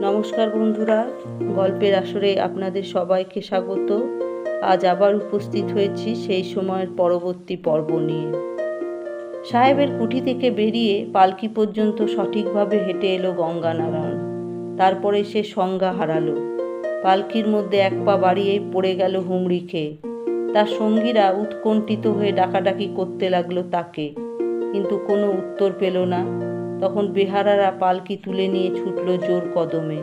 নমস্কার বন্ধুরা, গল্পের আসরে আপনাদের সবাইকে স্বাগত। আজ আবার উপস্থিত হয়েছি সেই সময়ের পরবর্তী পর্ব নিয়ে। সাহেবের কুঠি থেকে বেরিয়ে পালকি পর্যন্ত সঠিকভাবে হেঁটে এলো গঙ্গানারায়ণ। তারপরে সে সংজ্ঞা হারালো। পালকির মধ্যে এক পা বাড়িয়েই পড়ে গেল হুমড়ি খেয়ে। তার সঙ্গীরা উৎকণ্ঠিত হয়ে ডাকাডাকি করতে লাগলো তাকে, কিন্তু কোনো উত্তর পেল না। তখন বেহারারা পালকি তুলে নিয়ে ছুটল জোর কদমে।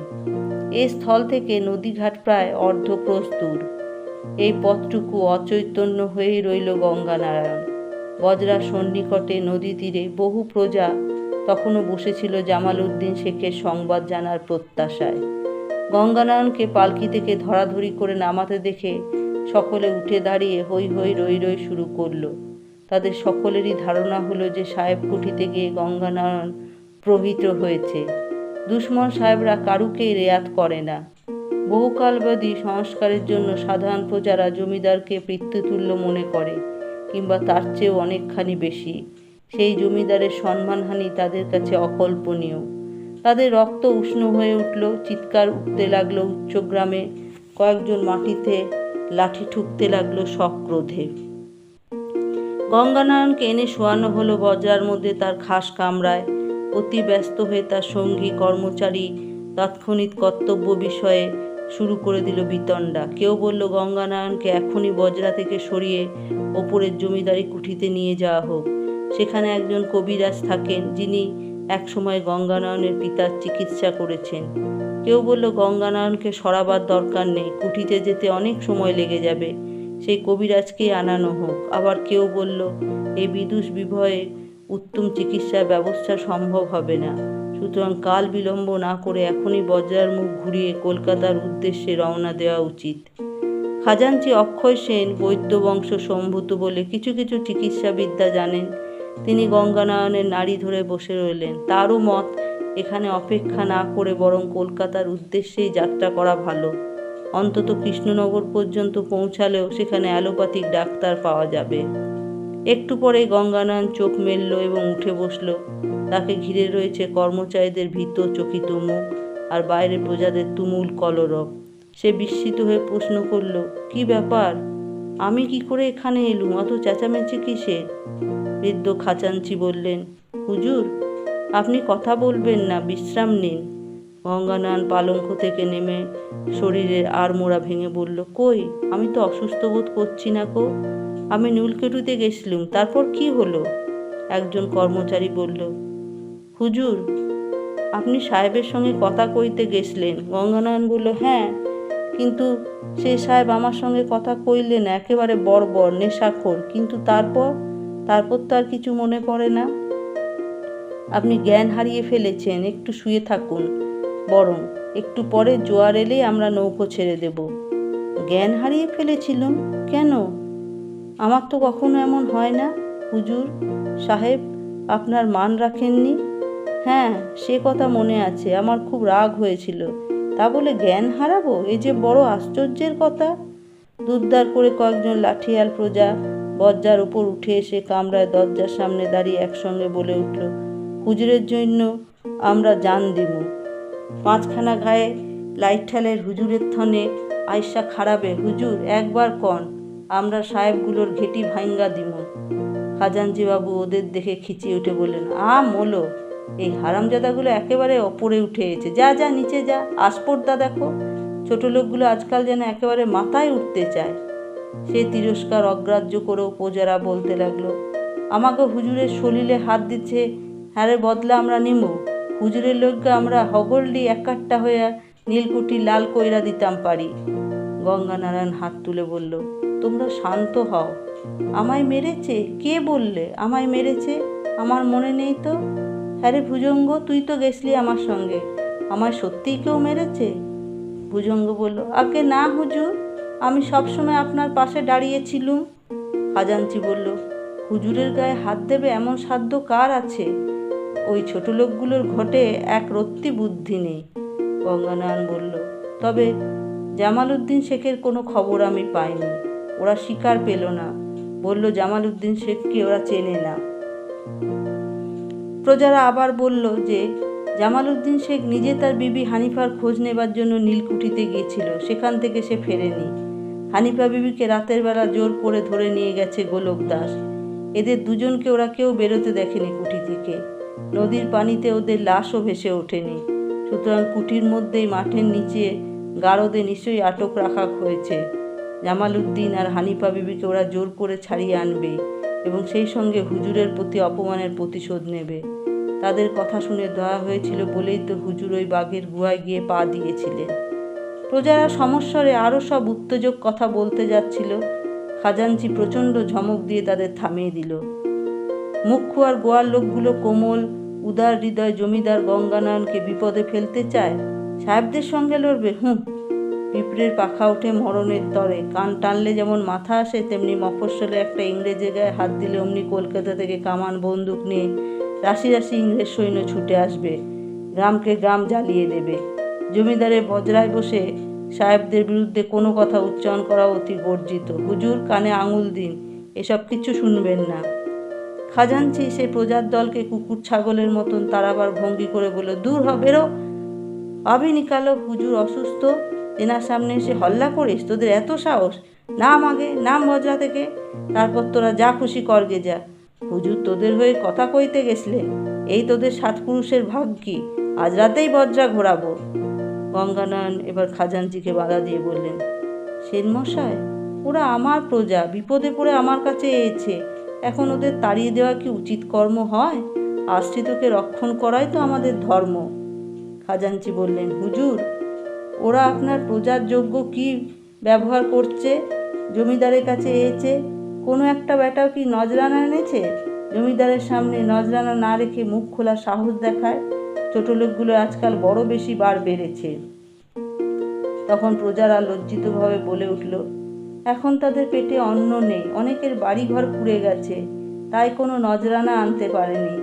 এ স্থল থেকে নদীঘাট প্রায় অর্ধক্রোশ দূর। এই পথটুকু অচৈতন্য হয়েই রইল গঙ্গানারায়ণ। বজরার সন্নিকটে নদী তীরে বহু প্রজা তখনও বসেছিল জামালউদ্দিন শেখের সংবাদ জানার প্রত্যাশায়। গঙ্গানারায়ণকে পালকি থেকে ধরাধরি করে নামাতে দেখে সকলে উঠে দাঁড়িয়ে হৈ হৈ রই রই শুরু করলো। তাদের সকলেরই ধারণা হলো যে সাহেব কুঠিতে গিয়ে গঙ্গানারায়ণ প্রভৃত হয়েছে। দুশ্মন সাহেবরা কারুকেই রেয়াত করে না। বহুকালবাদী সংস্কারের জন্য সাধারণ প্রজারা জমিদারকে পিতৃতুল্য মনে করে, কিংবা তার চেয়েও অনেকখানি বেশি। সেই জমিদারের সম্মানহানি তাদের কাছে অকল্পনীয়। তাদের রক্ত উষ্ণ হয়ে উঠল, চিৎকার উঠতে লাগলো উচ্চগ্রামে। কয়েকজন মাটিতে লাঠি ঠুকতে লাগলো সক্রোধে। গঙ্গানারায়ণকে এনে শোয়ানো হলো বজরার মধ্যে তার খাস কামরায়। অতি ব্যস্ত হয়ে তার সঙ্গী কর্মচারী তাৎক্ষণিক কর্তব্য বিষয়ে শুরু করে দিল বিতণ্ডা। কেউ বলল গঙ্গানারায়ণকে এখনই বজরা থেকে সরিয়ে ওপরের জমিদারি কুঠিতে নিয়ে যাওয়া হোক। সেখানে একজন কবিরাজ থাকেন, যিনি একসময় গঙ্গানারায়ণের পিতার চিকিৎসা করেছেন। কেউ বলল গঙ্গানারায়ণকে সরাবার দরকার নেই, কুঠিতে যেতে অনেক সময় লেগে যাবে, সেই কবিরাজকেই আনানো হোক। আবার কেউ বলল এই বিদুষ বিভয়ে উত্তম চিকিৎসার ব্যবস্থা সম্ভব হবে না, সুতরাং কাল বিলম্ব না করে এখনই বজরার মুখ ঘুরিয়ে কলকাতার উদ্দেশ্যে রওনা দেওয়া উচিত। খাজাঞ্চি অক্ষয় সেন বৈদ্য বংশ সম্ভূত বলে কিছু কিছু চিকিৎসাবিদ্যা জানেন। তিনি গঙ্গানারায়ণের নাড়ি ধরে বসে রইলেন। তারও মত এখানে অপেক্ষা না করে বরং কলকাতার উদ্দেশ্যেই যাত্রা করা ভালো। অন্তত কৃষ্ণনগর পর্যন্ত পৌঁছালেও সেখানে অ্যালোপ্যাথিক ডাক্তার পাওয়া যাবে। একটু পরেই গঙ্গানারায়ণ চোখ মেলল এবং উঠে বসল। তাকে ঘিরে রয়েছে কর্মচারীদের ভীত চকিত মুখ আর বাইরে প্রজাদের তুমুল কলরব। সে বিস্মিত হয়ে প্রশ্ন করল, কি ব্যাপার? আমি কি করে এখানে এলুম? অত চেঁচামেচি কিসের? বৃদ্ধ খাজাঞ্চি বললেন, হুজুর, আপনি কথা বলবেন না, বিশ্রাম নিন। গঙ্গানারায়ণ পালঙ্ক থেকে নেমে শরীরের আড়মোড়া ভেঙে বলল, কই, আমি তো অসুস্থ বোধ করছি না গো। আমি নীলকেটুতে গেছিলুম, তারপর কি হলো? একজন কর্মচারী বলল, হুজুর, আপনি সাহেবের সঙ্গে কথা কইতে গেছিলেন। গঙ্গানারায়ণ বলল, হ্যাঁ, কিন্তু সে সাহেব আমার সঙ্গে কথা কইলেন একেবারে বর্বর, নেশাখোর। কিন্তু তারপর তো আর কিছু মনে পড়ে না। আপনি জ্ঞান হারিয়ে ফেলেছেন, একটু শুয়ে থাকুন, বরং একটু পরে জোয়ার এলেই আমরা নৌকো ছেড়ে দেব। জ্ঞান হারিয়ে ফেলেছিলাম? কেন? আমার তো কখনো এমন হয় না। হুজুর, সাহেব আপনার মান রাখেননি? হ্যাঁ, সে কথা মনে আছে। আমার খুব রাগ হয়েছিল। তা বলে জ্ঞান হারাবো? এ যে বড় আশ্চর্যের কথা। দুদ্দার করে কয়েকজন লাঠিয়াল প্রজা বজ্জার উপর উঠে এসে কামরায় দরজার সামনে দাঁড়িয়ে একসঙ্গে বলে উঠল, হুজুরের জন্য আমরা জান দিমু। পাঁচখানা ঘায়ে লাইট ঠেলের হুজুরের থনে আইসা খারাবে। হুজুর, একবার কন, আমরা সাহেবগুলোর ঘেটি ভাঙ্গা দিমু। খাজাঞ্চি বাবু ওদের দেখে খিচিয়ে উঠে বললেন, মোলো, এই হারামজাদাগুলো একেবারে ওপরে উঠে এসেছে। যা যা নিচে যা, আসপর্দা দেখো। ছোট লোকগুলো আজকাল যেন একেবারে মাথায় উঠতে চায়। সে তিরস্কার অগ্রাহ্য করেও প্রজারা বলতে লাগলো, আমাকে হুজুরের শরীরে হাত দিচ্ছে, হারে বদলা আমরা নিমু। হুজুরের লোককে আমরা হগলডি একাট্টা হইয়া নীলকুঠি লাল কইরা দিতাম পারি। গঙ্গানারায়ণ হাত তুলে বলল, তোমরা শান্ত হও। আমায় মেরেছে? কে বললে আমায় মেরেছে? আমার মনে নেই তো। হ্যারে ভুজঙ্গ, তুই তো গেছলি আমার সঙ্গে। আমায় সত্যিই কেউ মেরেছে? ভুজঙ্গ বলল, আগে না হুজুর, আমি সবসময় আপনার পাশে দাঁড়িয়েছিলুম। খাজাঞ্চি বলল, হুজুরের গায়ে হাত দেবে এমন সাধ্য কার আছে? ওই ছোট লোকগুলোর ঘটে এক রত্তি বুদ্ধি নেই। গঙ্গানারায়ণ বলল, তবে জামালউদ্দিন শেখের কোনো খবর আমি পাইনি। ওরা শিকার পেল না। বলল জামালউদ্দিন শেখকে ওরা চেনে না। প্রজারা আবার বলল যে জামালউদ্দিন শেখ নিজে তার বিবি হানিফার খোঁজ নেবার জন্য নীলকুঠিতে গিয়েছিল। সেখান থেকে সে ফেরেনি। হানিফা বিবিকে রাতের বেলা জোর করে ধরে নিয়ে গেছে গোলক দাস। এদের দুজনকে ওরা কেউ বেরোতে দেখেনি কুঠি থেকে। নদীর পানিতে ওদের লাশও ভেসে ওঠেনি। সুতরাং কুঠির মধ্যেই মাঠের নিচে গারদে নিশ্চয়ই আটক রাখা হয়েছে। জামালউদ্দিন আর হানিফা বিবিকে ওরা জোর করে ছাড়িয়ে আনবে এবং সেই সঙ্গে হুজুরের প্রতি অপমানের প্রতিশোধ নেবে। তাদের কথা শুনে দয়া হয়েছিল বলেই তো হুজুর ওই বাঘের গুহায় গিয়ে পা দিয়েছিলেন। প্রজারা সমস্বরে আরও সব উত্তেজক কথা বলতে যাচ্ছিল। খাজাঞ্চি প্রচণ্ড ধমক দিয়ে তাদের থামিয়ে দিল। মুখ্য আর গোয়ার লোকগুলো কোমল উদার হৃদয় জমিদার গঙ্গানয়নকে বিপদে ফেলতে চায়। সাহেবদের সঙ্গে লড়বে? পিঁপড়ের পাখা ওঠে মরণের তরে। কান টানলে যেমন মাথা আসে, তেমনি মফস্বলে একটা ইংরেজের গায়ে হাত দিলে অমনি কলকাতা থেকে কামান বন্দুক নিয়ে রাশি রাশি ইংরেজ সৈন্য ছুটে আসবে, গ্রামকে গ্রাম জ্বালিয়ে দেবে। জমিদারের বজরায় বসে সাহেবদের বিরুদ্ধে কোনো কথা উচ্চারণ করা অতি বর্জিত। হুজুর, কানে আঙুল দিন, এসব কিছু শুনবেন না। খাজাঞ্চি সে প্রজার দলকে কুকুর ছাগলের মতন তাড়াবার ভঙ্গি করে বলল, দূর হ, বেরো। আবি নিকালো, হুজুর অসুস্থ, তেনার সামনে এসে হল্লা করিস? তোদের এত সাহস? নাম আগে, নাম বজরা থেকে, তারপর তোরা যা খুশি করগে যা। হুজুর তোদের হয়ে কথা কইতে গেছলেন, এই তোদের 7 পুরুষের ভাগ কি? আজ রাতেই বজরা ঘোরাবো। গঙ্গানয়ন এবার খাজাঞ্চিকে বাধা দিয়ে বললেন, সেনমশাই, ওরা আমার প্রজা, বিপদে পড়ে আমার কাছে এসেছে, এখন ওদের তাড়িয়ে দেওয়া কি উচিত কর্ম হয়? আশ্রিতকে রক্ষণ করাই তো আমাদের ধর্ম। খাজাঞ্চি বললেন, হুজুর, ওরা আপনার প্রজার যোগ্য কি ব্যবহার করছে? জমিদারের কাছে এসেছে, কোনো একটা বেটাও কি নজরানা এনেছে? জমিদারের সামনে নজরানা না রেখে মুখ খোলার সাহস দেখায়। ছোট লোকগুলো আজকাল বড় বেশি বার বেড়েছে। তখন প্রজারা লজ্জিতভাবে বলে উঠল, এখন তাদের পেটে অন্ন নেই, অনেকের বাড়িঘর পুড়ে গেছে, তাই কোনো নজরানা আনতে পারেনি।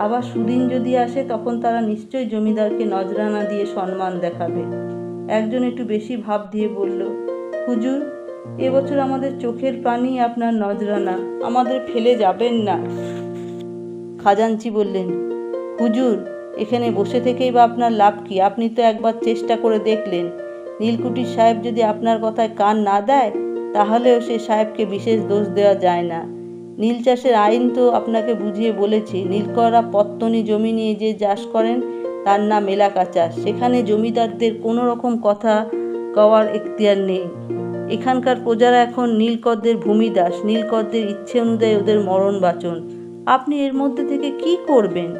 আবার সুদিন যদি আসে তখন তারা নিশ্চয়ই জমিদারকে নজরানা দিয়ে সম্মান দেখাবে। একজন একটু বেশি ভাব দিয়ে বলল, হুজুর, এবছর আমাদের চোখের পানি আপনার নজরানা, আমাদের ফেলে যাবেন না। খাজাঞ্চি বললেন, হুজুর, এখানে বসে থেকেই বা আপনার লাভ কি? আপনি তো একবার চেষ্টা করে দেখলেন। নীলকুঠির সাহেব যদি আপনার কথায় কান না দেয়, তাহলেও সে সাহেবকে বিশেষ দোষ দেওয়া যায় না। নীল চাষের আইন তো আপনাকে বুঝিয়ে বলেছি। নীলকররা পত্তনি জমি নিয়ে যে চাষ করেন তার নাম এলাকা চাষ। সেখানে জমিদারদের কোনো রকম কথা কওয়ার এখতিয়ার নেই। এখানকার প্রজারা এখন নীলকরদের ভূমিদাস, নীলকরদের ইচ্ছে অনুযায়ী ওদের মরণ বাঁচন। আপনি এর মধ্যে থেকে কি করবেন?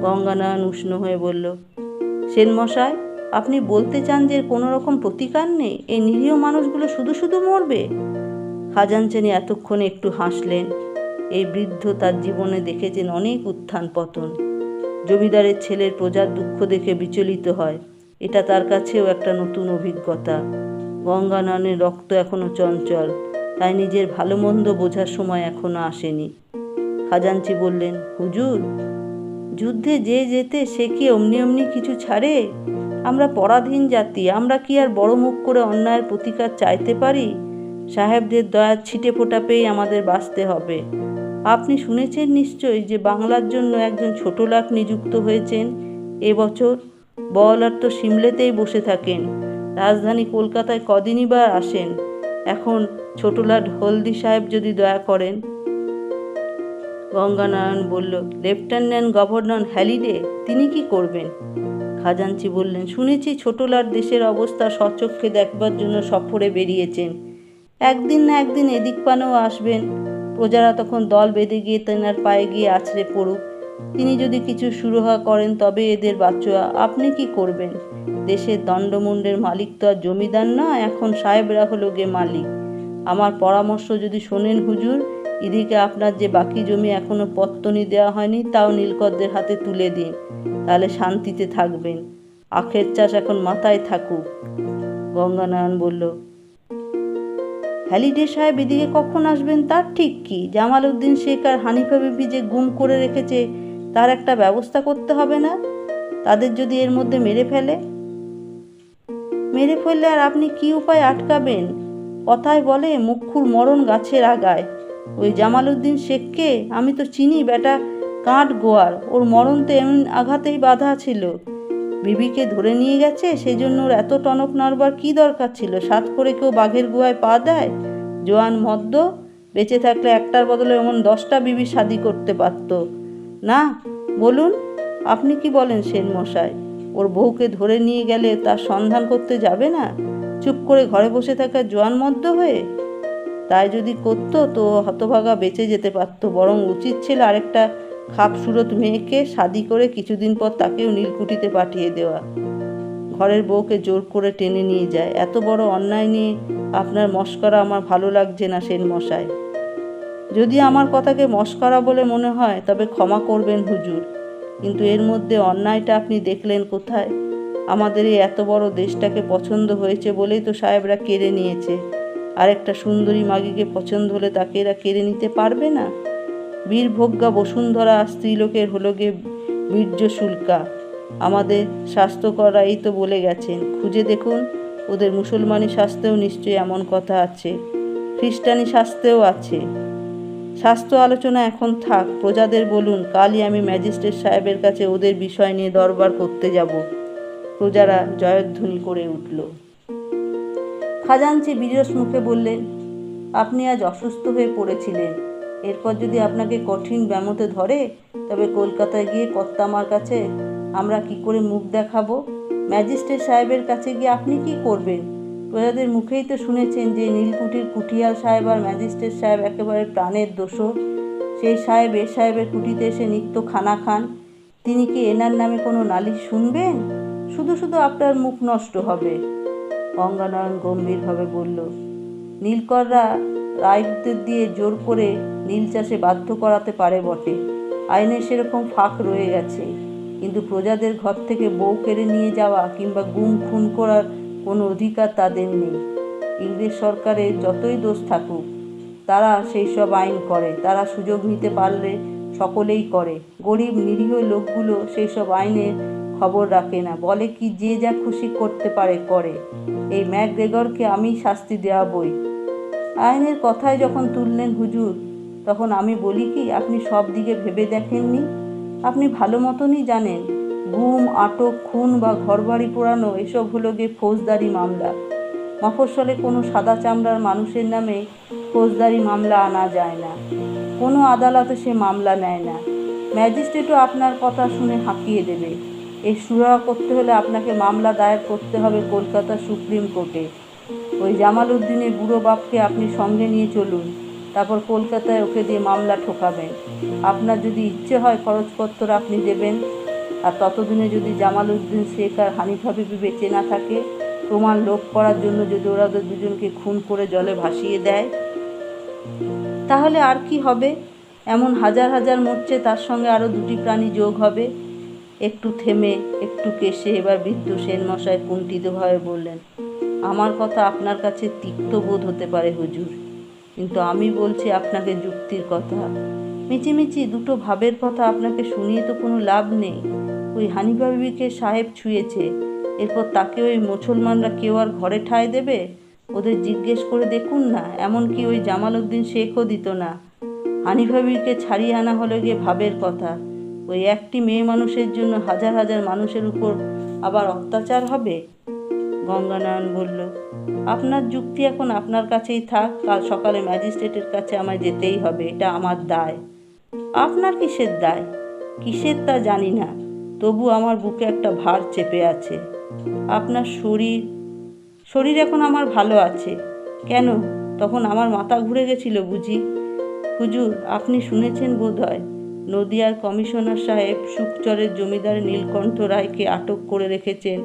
গঙ্গানয়ন উষ্ণ হয়ে বলল, সেনমশাই, আপনি বলতে চান যে কোনো রকম প্রতিকার নেই? এই নিরীহ মানুষগুলো শুধু শুধু মরবে? খাজাঞ্চি এতক্ষণে একটু হাসলেন। এই বৃদ্ধ তার জীবনে দেখেছেন অনেক উত্থান পতন। জমিদারের ছেলের প্রজার দুঃখ দেখে বিচলিত হয়, এটা তার কাছেও একটা নতুন অভিজ্ঞতা। গঙ্গানয়নের রক্ত এখনো চঞ্চল, তাই নিজের ভালো মন্দ বোঝার সময় এখনো আসেনি। খাজাঞ্চি বললেন, হুজুর, যুদ্ধে যে যেতে সে কি অমনি অমনি কিছু ছাড়ে? আমরা পরাধীন জাতি, আমরা কি আর বড় মুখ করে অন্যায়ের প্রতিকার চাইতে পারি? সাহেবদের দয়ার ছিটে ফোঁটা পেয়েই আমাদের বাঁচতে হবে। আপনি শুনেছেন নিশ্চয়ই যে বাংলার জন্য একজন ছোটলাট নিযুক্ত হয়েছেন এবছর। বড়লাট তো সিমলেতেই বসে থাকেন, রাজধানী কলকাতায় কদিনই বা আসেন। এখন ছোটলাট হলদি সাহেব যদি দয়া করেন। গঙ্গানয়ন বলল, লেফটেন্যান্ট গভর্নর হ্যালিডে, তিনি কি করবেন? খাজাঞ্চি বললেন, শুনেছি ছোটলাট দেশের অবস্থা স্বচক্ষে দেখবার জন্য সফরে বেরিয়েছেন। একদিন না একদিন এদিক পানেও আসবেন। প্রজারা তখন দল বেঁধে গিয়ে তেনার পায়ে গিয়ে আছড়ে পড়ুক। তিনি যদি কিছু সুরাহা করেন তবে এদের বাঁচোয়া। আপনি কি করবেন? দেশের দণ্ডমুণ্ডের মালিক তো আর জমিদার নয়, এখন সাহেবরা হলো গে মালিক। আমার পরামর্শ যদি শোনেন হুজুর, এদিকে আপনার যে বাকি জমি এখনো পত্তনি দেওয়া হয়নি তাও নীলকরদের হাতে তুলে দিন, তাহলে শান্তিতে থাকবেন। আখের চাষ এখন মাথায় থাকুক। গঙ্গানয়ন বলল, হ্যালিডে সাহেব এদিকে কখন আসবেন তার ঠিক কি? জামালউদ্দিন শেখ আর হানিফা বিবি যে গুম করে রেখেছে তার একটা ব্যবস্থা করতে হবে না? তাদের যদি এর মধ্যে মেরে ফেললে আর আপনি কি উপায় আটকাবেন? কথায় বলে মুখ্যুর মরণ গাছের আগায়। ওই জামালউদ্দিন শেখকে আমি তো চিনি, বেটা কাঠ গোয়ার, ওর মরণ তো এমন আঘাতেই বাধা ছিল। বিবিকে ধরে নিয়ে গেছে, সেজন্য ওর এত টনক নড়বার কী দরকার ছিল? সাত করে কেউ বাঘের গুহায় পা দেয়? জোয়ান মদ্য বেঁচে থাকলে একটার বদলে এমন 10টা বিবি শাদি করতে পারত না? বলুন, আপনি কি বলেন সেন মশাই? ওর বউকে ধরে নিয়ে গেলে তার সন্ধান করতে যাবে না, চুপ করে ঘরে বসে থাকা জোয়ান মদ্য হয়ে? তাই যদি করতো তো হতভাগা বেঁচে যেতে পারতো। বরং উচিত ছিল আরেকটা খাপসুরত মেয়েকে শাদি করে কিছুদিন পর তাকেও নীলকুঠিতে পাঠিয়ে দেওয়া। ঘরের বউকে জোর করে টেনে নিয়ে যায়। এত বড় অন্যায় নিয়ে আপনার মস্করা আমার ভালো লাগছে না সেন মশাই। যদি আমার কথাকে মস্করা বলে মনে হয় তবে ক্ষমা করবেন হুজুর, কিন্তু এর মধ্যে অন্যায়টা আপনি দেখলেন কোথায়? আমাদের এই এত বড় দেশটাকে পছন্দ হয়েছে বলেই তো সাহেবরা কেড়ে নিয়েছে। আর একটা সুন্দরী মাগিকে পছন্দ হলে তাকে এরা কেড়ে নিতে পারবে না? বীরভোগ্যা বসুন্ধরা স্ত্রীলোকের হলো গিয়ে বীর্য শুল্কা। আমাদের স্বাস্থ্যকররা এই তো বলে গেছেন, খুঁজে দেখুন ওদের মুসলমানি শাস্ত্রেও নিশ্চয়ই এমন কথা আছে, খ্রিস্টানি শাস্ত্রেও আছে। স্বাস্থ্য আলোচনা এখন থাক, প্রজাদের বলুন কালই আমি ম্যাজিস্ট্রেট সাহেবের কাছে ওদের বিষয় নিয়ে দরবার করতে যাব। প্রজারা জয়ধ্বনি করে উঠল। খাজাঞ্চি বিরস মুখে বললেন, আপনি আজ অসুস্থ হয়ে পড়েছিলেন, এরপর যদি আপনাকে কঠিন ব্যামোতে ধরে তবে কলকাতায় গিয়ে কর্তামার কাছে আমরা কি করে মুখ দেখাবো? ম্যাজিস্ট্রেট সাহেবের কাছে গিয়ে আপনি কি করবেন? প্রজাদের মুখেই তো শুনেছেন যে নীলকুঠির কুঠিয়াল সাহেব আর ম্যাজিস্ট্রেট সাহেব একেবারে প্রাণের দোষর। সেই সাহেব এ সাহেবের কুঠিতে এসে নিত্য খানা খান। তিনি কি এনার নামে কোনো নালিশ শুনবেন? শুধু শুধু আপনার মুখ নষ্ট হবে। গঙ্গানয়ন গম্ভীরভাবে বলল, নীলকররা রায়তদের দিয়ে জোর করে নীল চাষে বাধ্য করাতে পারে বটে, আইনে সেরকম ফাঁক রয়ে গেছে, কিন্তু প্রজাদের ঘর থেকে বউ কেড়ে নিয়ে যাওয়া কিংবা গুম খুন করার কোনো অধিকার তাদের নেই। ইংরেজ সরকারের যতই দোষ থাকুক, তারা সেই সব আইন করে। তারা সুযোগ নিতে পারলে সকলেই করে। গরিব নিরীহ লোকগুলো সেই সব আইনের খবর রাখে না, বলে কি যে যা খুশি করতে পারে করে। এই ম্যাকগ্রেগরকে আমি শাস্তি দেওয়াবই। আইনের কথায় যখন তুললেন হুজুর, তখন আমি বলি কি আপনি সব দিকে ভেবে দেখেননি? আপনি ভালো মতনই জানেন গুম, আটক, খুন বা ঘরবাড়ি পোড়ানো এসব হলো গিয়ে ফৌজদারি মামলা। মফস্বলে কোনো সাদা চামড়ার মানুষের নামে ফৌজদারি মামলা আনা যায় না, কোনো আদালতে সে মামলা নেয় না। ম্যাজিস্ট্রেটও আপনার কথা শুনে হাঁকিয়ে দেবে। এই সুরাহা করতে হলে আপনাকে মামলা দায়ের করতে হবে কলকাতা সুপ্রিম কোর্টে। ওই জামাল উদ্দিনের বুড়ো বাপকে আপনি সঙ্গে নিয়ে চলুন, তারপর কলকাতায় ওকে দিয়ে মামলা ঠোকাবেন। আপনার যদি ইচ্ছে হয় খরচপত্র আপনি দেবেন, আর ততদিনে যদি জামাল উদ্দিন শেখ আর হানিফা বিবি বেঁচে না থাকে, প্রমাণ লোপ করার জন্য যদি ওরা ওদের দুজনকে খুন করে জলে ভাসিয়ে দেয়, তাহলে আর কি হবে? এমন হাজার হাজার মরছে, তার সঙ্গে আরও 2টি প্রাণী যোগ হবে। একটু থেমে একটু কেশে এবার বৃদ্ধ সেনমশাই কুণ্ঠিতভাবে বললেন, আমার কথা আপনার কাছে তিক্ত বোধ হতে পারে হুজুর, কিন্তু আমি বলছি আপনাকে যুক্তির কথা। মিচিমিচি দুটো ভাবের কথা আপনাকে শুনিয়ে তো কোনো লাভ নেই। ওই হানিফা বিবিকে সাহেব ছুঁয়েছে, এরপর তাকে ওই মুসলমানরা কেউ আর ঘরে ঠাঁই দেবে? ওদের জিজ্ঞেস করে দেখুন না, এমনকি ওই জামাল উদ্দিন শেখও দিত না। হানিফা বিবিকে ছাড়িয়ে আনা হলো গিয়ে ভাবের কথা। ওই একটি মেয়ে মানুষের জন্য হাজার হাজার মানুষের উপর আবার অত্যাচার হবে? গঙ্গানয়ন বলল, আপনার যুক্তি এখন আপনার কাছেই থাক, কাল সকালে ম্যাজিস্ট্রেটের কাছে আমায় যেতেই হবে, এটা আমার দায়। আপনার কিসের দায়? কিসের তা জানি না, তবু আমার বুকে একটা ভার চেপে আছে। আপনার শরীর এখন আমার ভালো আছে। কেন, তখন আমার মাথা ঘুরে গেছিল বুঝি? হুজুর, আপনি শুনেছেন বোধহয় নদিয়ার কমিশনার সাহেব সুখচরের জমিদার নীলকণ্ঠ রায়কে আটক করে রেখেছেন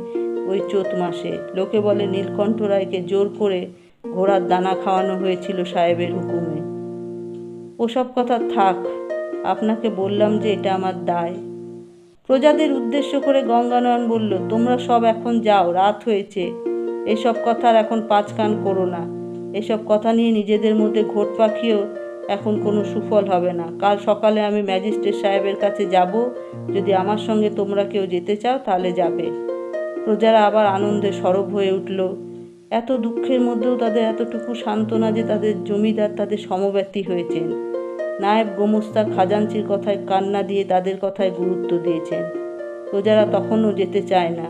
ওই চৈত মাসে। লোকে বলে নীলকণ্ঠ রায়কে জোর করে ঘোড়ার দানা খাওয়ানো হয়েছিল সাহেবের হুকুমে। ওসব কথা থাক, আপনাকে বললাম যে এটা আমার দায়। প্রজাদের উদ্দেশ্য করে গঙ্গানয়ন বলল, তোমরা সব এখন যাও, রাত হয়েছে। এসব কথার এখন পাঁচ কান করো না। এসব কথা নিয়ে নিজেদের মধ্যে ঘোট পাকিয়েও এখন কোনো সুফল হবে না। কাল সকালে আমি ম্যাজিস্ট্রেট সাহেবের কাছে যাব, যদি আমার সঙ্গে তোমরা কেউ যেতে চাও তাহলে যাবে। প্রজারা আবার আনন্দে সরব হয়ে উঠল। এত দুঃখের মধ্যেও তাদের এতটুকু সান্ত্বনা যে তাদের জমিদার তাদের সমব্যথী হয়েছেন। নায়েব গোমস্তা খাজাঞ্চির কথায় কান্না দিয়ে তাদের কথায় গুরুত্ব দিয়েছেন। প্রজারা তখনও যেতে চায় না।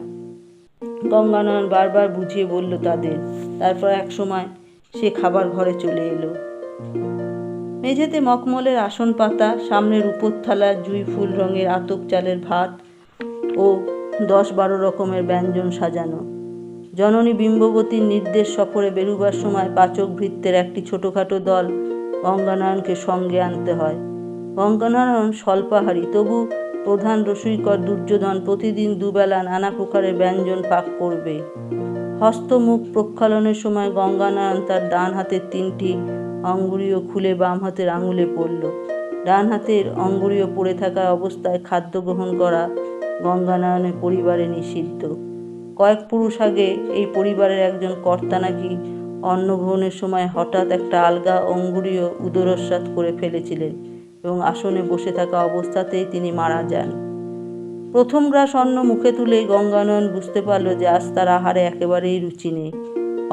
গঙ্গানয়ন বারবার বুঝিয়ে বলল তাদের। তারপর এক সময় সে খাবার ঘরে চলে এলো। মেঝেতে মখমলের আসন পাতা, সামনের উপর থালা জুঁই ফুল রঙের আতপ চালের ভাত ও 10-12 রকমের ব্যঞ্জন সাজানো। জননী বিম্ববতীর নির্দেশ সফরে বেরুবার সময় পাচক ভৃত্যের একটি ছোটোখাটো দল গঙ্গানয়নকে সঙ্গে আনতে হয়। গঙ্গানয়ন স্বল্পাহারী, তবু প্রধান রসইকর দুর্যোধন প্রতিদিন দুবেলা নানা প্রকারের ব্যঞ্জন পাক করবে। হস্তমুখ প্রক্ষালনের সময় গঙ্গানয়ন তার ডান হাতের 3টি অঙ্গুরীয় খুলে বাম হাতের আঙুলে পড়ল। ডান হাতের অঙ্গুরীয় পড়ে থাকা অবস্থায় খাদ্য গ্রহণ করা গঙ্গানয়নের পরিবারে নিষিদ্ধ। কয়েক পুরুষ আগে এই পরিবারের একজন কর্তা নাকি অন্ন গ্রহণের সময় হঠাৎ একটা আলগা অঙ্গুরীয় উদরস্বাদ করে ফেলেছিলেন এবং আসনে বসে থাকা অবস্থাতেই তিনি মারা যান। প্রথম গ্রাস অন্ন মুখে তুলেই গঙ্গানয়ন বুঝতে পারল যে আজ তার আহারে একেবারেই রুচি নেই,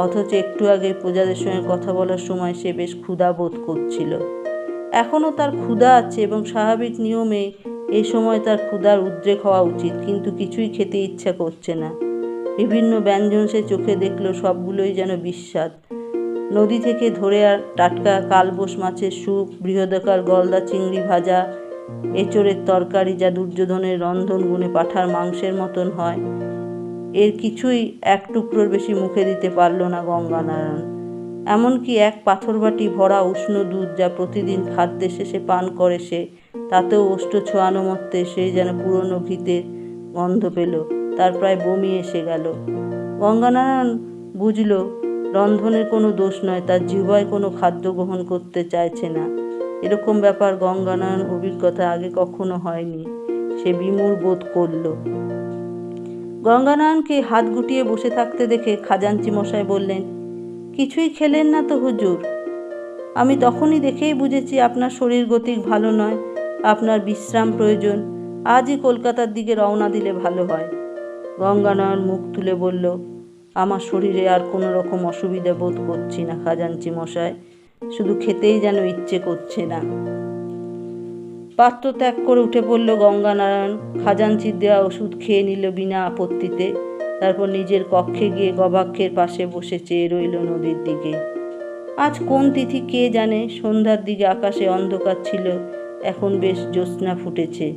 অথচ একটু আগে প্রজাদের সঙ্গে কথা বলার সময় সে বেশ ক্ষুধা বোধ করছিল। এখনও তার ক্ষুধা আছে এবং স্বাভাবিক নিয়মে এই সময় তার ক্ষুধার উদ্রেক হওয়া উচিত, কিন্তু কিছুই খেতে ইচ্ছা করছে না। বিভিন্ন ব্যঞ্জন সে চোখে দেখল, সবগুলোই যেন বিস্বাদ। নদী থেকে ধরে আর টাটকা কালবোস মাছের স্যুপ, বৃহদাকার গলদা চিংড়ি ভাজা, এঁচোড়ের তরকারি যা দুর্যোধনের রন্ধন গুণে পাঁঠার মাংসের মতন হয়, এর কিছুই এক টুকরোর বেশি মুখে দিতে পারল না গঙ্গানারায়ণ। এমনকি এক পাথরবাটি ভরা উষ্ণ দুধ যা প্রতিদিন খাদ্যে শেষে পান করে সে, তাতেও ওষ্ঠ ছোঁয়ানো মত্তে সেই যেন পুরনো ঘিতের গন্ধ পেল। তার প্রায় বমি এসে গেল। গঙ্গানারায়ণ বুঝল রন্ধনের কোনো দোষ নয়, তার জিহ্বায় কোনো খাদ্য গ্রহণ করতে চাইছে না। এরকম ব্যাপার গঙ্গানয়ন অভিজ্ঞতা আগে কখনো হয়নি। সে বিমূঢ় বোধ করল। গঙ্গানয়নকে হাত গুটিয়ে বসে থাকতে দেখে খাজাঞ্চি মশাই বললেন, কিছুই খেলেন না তো হুজুর? আমি তখনই দেখেই বুঝেছি আপনার শরীর গতিক ভালো নয়, আপনার বিশ্রাম প্রয়োজন। আজই কলকাতার দিকে রওনা দিলে ভালো হয়। গঙ্গানয়ন মুখ তুলে বলল, আমার শরীরে আর কোনো রকম অসুবিধা বোধ করছি না খাজাঞ্চি মশাই, শুধু খেতেই যেন ইচ্ছে করছে না। পাত্র ত্যাগ করে উঠে পড়ল গঙ্গানারায়ণ। খাজাঞ্চির দেওয়া ওষুধ খেয়ে নিল বিনা আপত্তিতে। তারপর নিজের কক্ষে গিয়ে গবাক্ষের পাশে বসে চেয়ে রইল নদীর দিকে। আজ কোন তিথি কে জানে। সন্ধ্যার দিকে আকাশে অন্ধকার ছিল, এখন বেশ জ্যোৎস্না ফুটেছে।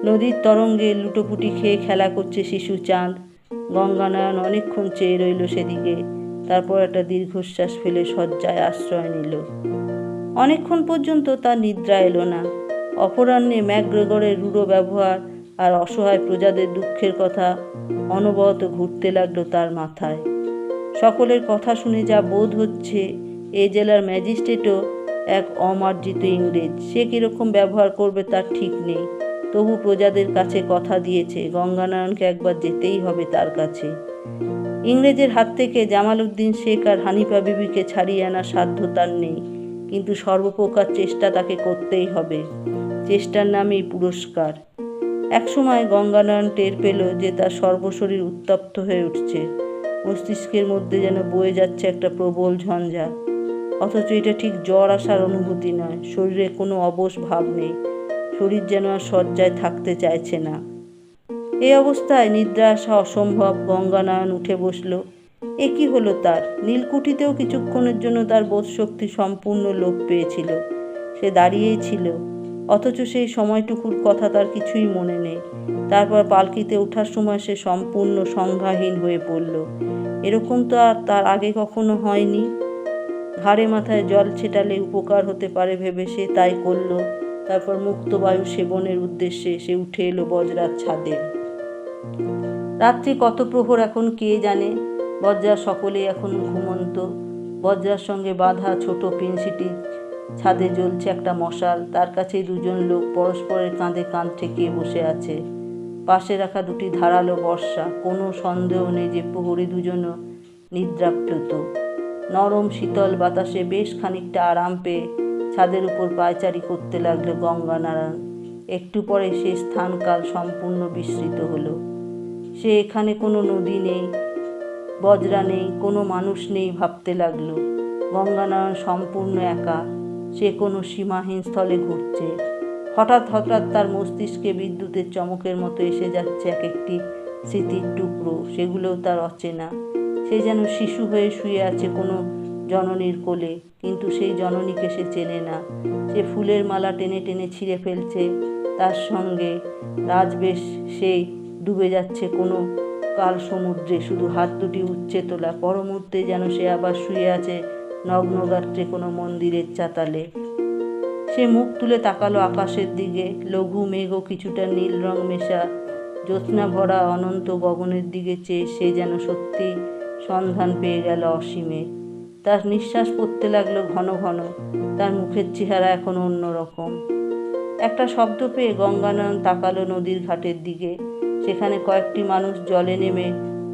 নদীর তরঙ্গে লুটোপুটি খেয়ে খেলা করছে শিশু চাঁদ। গঙ্গানয়ন অনেকক্ষণ চেয়ে রইল সেদিকে, তারপর একটা দীর্ঘশ্বাস ফেলে শয্যায় আশ্রয় নিল। অনেকক্ষণ পর্যন্ত তার নিদ্রা এলো না। অপরাহ্নে ম্যাকগ্রেগরের রূঢ় ব্যবহার আর অসহায় প্রজাদের দুঃখের কথা অনবরত ঘুরতে লাগলো তার মাথায়। সকলের কথা শুনে যা বোধ হচ্ছে, এ জেলার ম্যাজিস্ট্রেটও এক অমার্জিত ইংরেজ। সে কীরকম ব্যবহার করবে তার ঠিক নেই। তবু প্রজাদের কাছে কথা দিয়েছে, গঙ্গানয়নকে একবার যেতেই হবে তার কাছে। ইংরেজের হাত থেকে জামালউদ্দিন শেখ আর হানিফা বিবিকে ছাড়িয়ে আনার সাধ্য তার নেই, কিন্তু সর্বপ্রকার চেষ্টা তাকে করতেই হবে। চেষ্টার নামেই পুরস্কার। একসময় গঙ্গানয়ন টের পেল যে তার সর্বশরীর উত্তপ্ত হয়ে উঠছে। মস্তিষ্কের মধ্যে যেন বয়ে যাচ্ছে একটা প্রবল ঝঞ্ঝা, অথচ এটা ঠিক জ্বর আসার অনুভূতি নয়। শরীরে কোনো অবশ ভাব নেই, শরীর যেন আর শয্যায় থাকতে চাইছে না। এই অবস্থায় নিদ্রা আসা অসম্ভব। গঙ্গানয়ন উঠে বসল। এ কি হলো তার? নীলকুঠিতেও কিছুক্ষণের জন্য তার বোধশক্তি সম্পূর্ণ লোপ পেয়েছিল। সে দাঁড়িয়েই ছিল, অথচ সেই সময়টুকুর কথা তার কিছুই মনে নেই। তারপর পালকিতে ওঠার সময় সে সম্পূর্ণ সংজ্ঞাহীন হয়ে পড়ল। এরকম তো আর তার আগে কখনো হয়নি। ঘাড়ে মাথায় জল ছেটালে উপকার হতে পারে ভেবে সে তাই করল। তারপর মুক্ত বায়ু সেবনের উদ্দেশ্যে সে উঠে এলো বজরার ছাদে। রাত্রি কত প্রহর এখন কে জানে। বজরার সকলেই এখন ঘুমন্ত। বজরার সঙ্গে বাঁধা ছোট পিনসিটি ছাদে জ্বলছে একটা মশাল। তার কাছেই দুজন লোক পরস্পরের কাঁধে কাঁধ ঠেকিয়ে বসে আছে। পাশে রাখা দুটি ধারালো বর্শা। কোনো সন্দেহ নেই যে প্রহরী দুজনও নিদ্রাপ্লুত। নরম শীতল বাতাসে বেশ খানিকটা আরাম পেয়ে ছাদের উপর পায়চারি করতে লাগলো গঙ্গানারায়ণ। একটু পরে সে স্থানকাল সম্পূর্ণ বিস্মৃত হলো। সে এখানে কোনো নদী নেই, বজরা নেই, কোনো মানুষ নেই ভাবতে লাগলো। গঙ্গানারায়ণ সম্পূর্ণ একা। সে কোনো সীমাহীন স্থলে ঘুরছে। হঠাৎ হঠাৎ তার মস্তিষ্কে বিদ্যুতের চমকের মতো এসে যাচ্ছে এক একটি স্মৃতির টুকরো, সেগুলোও তার অচেনা। সে যেন শিশু হয়ে শুয়ে আছে কোনো জননীর কোলে, কিন্তু সেই জননীকে সে চেনে না। সে ফুলের মালা টেনে টেনে ছিঁড়ে ফেলছে, তার সঙ্গে রাজবেশ সেই ডুবে যাচ্ছে কোনো কাল সমুদ্রে, শুধু হাত দুটি উচ্চে তোলা। পরমুহূর্তে যেন সে আবার শুয়ে আছে নগ্নগাত্রে কোনো মন্দিরের চাতালে। সে মুখ তুলে তাকালো আকাশের দিকে। লঘু মেঘ ও কিছুটা নীল রং মেশা জ্যোৎস্না ভরা অনন্ত গগনের দিকে চেয়ে সে যেন সত্যি সন্ধান পেয়ে গেল অসীমের। তার নিঃশ্বাস পড়তে লাগলো ঘন ঘন। তার মুখের চেহারা এখন অন্যরকম। একটা শব্দ পেয়ে গঙ্গানয়ন তাকালো নদীর ঘাটের দিকে। সেখানে কয়েকটি মানুষ জলে নেমে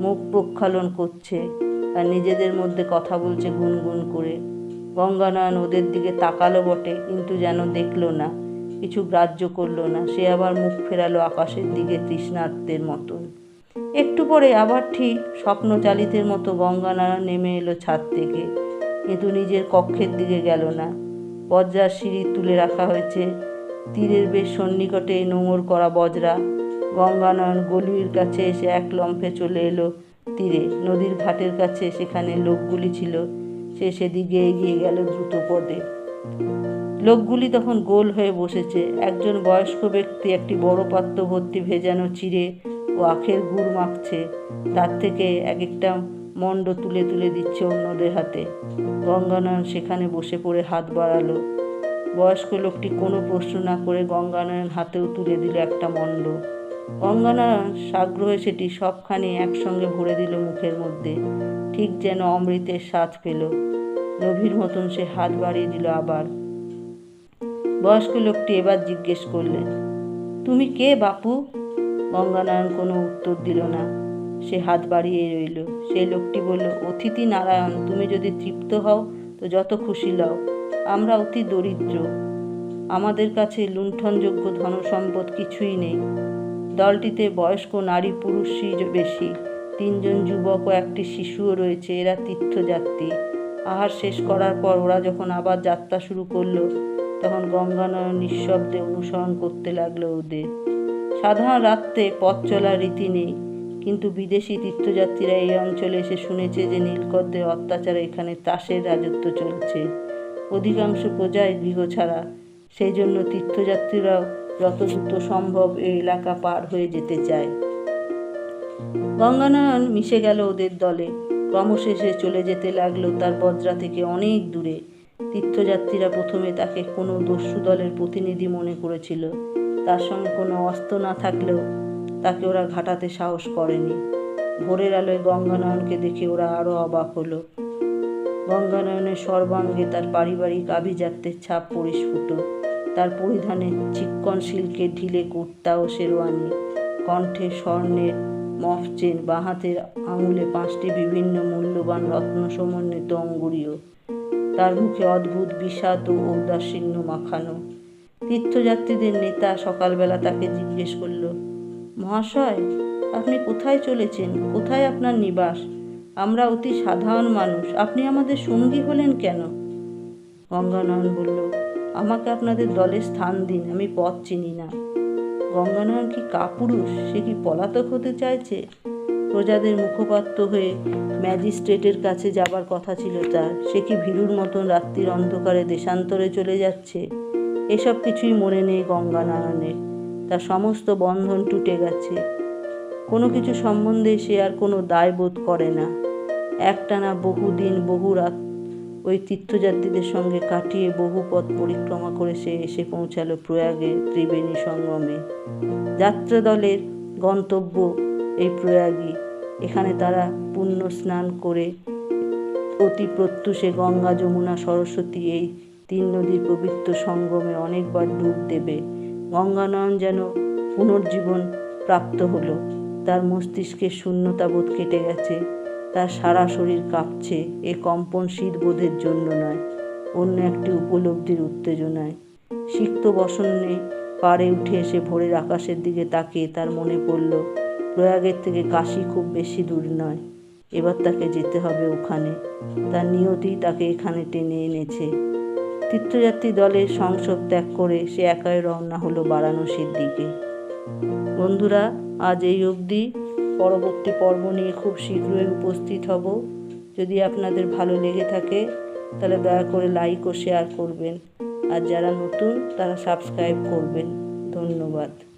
মুখ প্রক্ষালন করছে আর নিজেদের মধ্যে কথা বলছে গুনগুন করে। গঙ্গানয়ন ওদের দিকে তাকালো বটে, কিন্তু যেন দেখলো না, কিছু গ্রাহ্য করলো না। সে আবার মুখ ফেরালো আকাশের দিকে তৃষ্ণার্তের মতন। একটু পরে আবার ঠিক স্বপ্নচালিতের মতো গঙ্গানয়ন নেমে এলো ছাদ থেকে, কিন্তু নিজের কক্ষের দিকে গেল না। বজ্রার সিঁড়ি তুলে রাখা হয়েছে, তীরের বেশ সন্নিকটে নোঙর করা বজরা। গঙ্গানয়ন গলির কাছে এসে এক লম্ফে চলে এলো তীরে, নদীর ঘাটের কাছে। সেখানে লোকগুলি ছিল, সে সেদিকে এগিয়ে গেল দ্রুত পদে। লোকগুলি তখন গোল হয়ে বসেছে। একজন বয়স্ক ব্যক্তি একটি বড় পাত্র ভর্তি ভেজানো চিড়ে ও আখের গুড় মাখছে, তার থেকে এক একটা মণ্ড তুলে তুলে দিচ্ছে অন্যদের হাতে। গঙ্গানয়ন সেখানে বসে পড়ে হাত বাড়ালো। বয়স্ক লোকটি কোনো প্রশ্ন না করে গঙ্গানয়ন হাতেও তুলে দিল একটা মণ্ড। গঙ্গানয়ন সাগ্রহে সেটি সবখানি একসঙ্গে ভরে দিল মুখের মধ্যে, ঠিক যেন অমৃতের স্বাদ পেল। লোভীর মতন সে হাত বাড়িয়ে দিল আবার। বয়স্ক লোকটি এবার জিজ্ঞেস করলেন, তুমি কে বাপু? গঙ্গানয়ন কোনো উত্তর দিল না, সে হাত বাড়িয়ে রইল। সেই লোকটি বলল, অতিথি নারায়ণ, তুমি যদি তৃপ্ত হও তো যত খুশি লও। আমরা অতি দরিদ্র, আমাদের কাছে লুণ্ঠনযোগ্য ধনসম্পদ কিছুই নেই। দলটিতে বয়স্ক নারী পুরুষই বেশি, 3 জন যুবক ও একটি শিশুও রয়েছে। এরা তীর্থযাত্রী। আহার শেষ করার পর ওরা যখন আবার যাত্রা শুরু করলো, তখন গঙ্গানয়ন নিঃশব্দে অনুসরণ করতে লাগলো ওদের। সাধারণ রাত্রে পথ চলার রীতি নেই, কিন্তু বিদেশি তীর্থযাত্রীরা এই অঞ্চলে এসে শুনেছে যে নীলকরদের অত্যাচারে এখানে তাসের রাজত্ব চলছে। অধিকাংশ প্রজাই গৃহছাড়া, সেই জন্য তীর্থযাত্রীরাও যত দ্রুত সম্ভব এই এলাকা পার হয়ে যেতে চায়। গঙ্গানয়ন মিশে গেল ওদের দলে। ক্রমশেষে চলে যেতে লাগলো তার বজরা থেকে অনেক দূরে। তীর্থযাত্রীরা প্রথমে তাকে কোনো দস্যু দলের প্রতিনিধি মনে করেছিল। তার সঙ্গে কোনো অস্ত্র না থাকলেও তাকে ওরা ঘাটাতে সাহস করেনি। ভোরের আলোয় গঙ্গানয়নকে দেখে ওরা আরও অবাক হলো। গঙ্গানয়নের সর্বাঙ্গে তার পারিবারিক আভিজাত্যের ছাপ পরিস্ফুট। তার পরিধানে চিক্কন সিল্কের ঢিলে কুর্তা ও শেরওয়ানি, কণ্ঠে স্বর্ণের মফ চেন, বাঁ হাতের আঙুলে 5টি বিভিন্ন মূল্যবান রত্ন সমন্বিত অঙ্গুরীয়। তার মুখে অদ্ভুত বিষাদ ও ঔদাসীন্য মাখানো। তীর্থযাত্রীদের নেতা সকালবেলা তাকে জিজ্ঞেস করল, মহাশয়, আপনি কোথায় চলেছেন? কোথায় আপনার নিবাস? আমরা অতি সাধারণ মানুষ, আপনি আমাদের সঙ্গী হলেন কেন? গঙ্গানয়ন বলল, আমাকে আপনাদের দলে স্থান দিন, আমি পথ চিনি না। গঙ্গানয়ন কি কাপুরুষ? সে কি পলাতক হতে চাইছে? প্রজাদের মুখপাত্র হয়ে ম্যাজিস্ট্রেটের কাছে যাবার কথা ছিল তার। সে কি ভীরুর মতন রাত্রির অন্ধকারে দেশান্তরে চলে যাচ্ছে? এসব কিছুই মনে নেই গঙ্গানয়নের। তার সমস্ত বন্ধন টুটে গেছে। কোনো কিছু সম্বন্ধে সে আর কোনো দায় বোধ করে না। একটানা বহুদিন বহু রাত ওই তীর্থযাত্রীদের সঙ্গে কাটিয়ে বহু পথ পরিক্রমা করে সে এসে পৌঁছালো প্রয়াগের ত্রিবেণী সঙ্গমে। যাত্রা দলের গন্তব্য এই প্রয়াগই। এখানে তারা পুণ্য স্নান করে অতি প্রত্যুষে গঙ্গা, যমুনা, সরস্বতী এই 3 নদীর পবিত্র সঙ্গমে অনেকবার ডুব দেবে। গঙ্গানয়ন যেন পুনর্জীবন প্রাপ্ত হলো। তার মস্তিষ্কের শূন্যতাবোধ কেটে গেছে। তার সারা শরীর কাঁপছে। এ কম্পন শীতবোধের জন্য নয়, অন্য একটি উপলব্ধির উত্তেজনায়। সিক্ত বসনে পাড়ে উঠে এসে ভোরের আকাশের দিকে তাকিয়ে তার মনে পড়ল, প্রয়াগের থেকে কাশী খুব বেশি দূর নয়। এবার তাকে যেতে হবে ওখানে। তার নিয়তি তাকে এখানে টেনে এনেছে। তীর্থযাত্রী দলের সংসদ ত্যাগ করে সে একাই রওনা হলো বারাণসীর দিকে। বন্ধুরা, আজ এই অবধি। পরবর্তী পর্ব নিয়ে খুব শীঘ্রই উপস্থিত হব। যদি আপনাদের ভালো লেগে থাকে তাহলে দয়া করে লাইক ও শেয়ার করবেন, আর যারা নতুন তারা সাবস্ক্রাইব করবেন। ধন্যবাদ।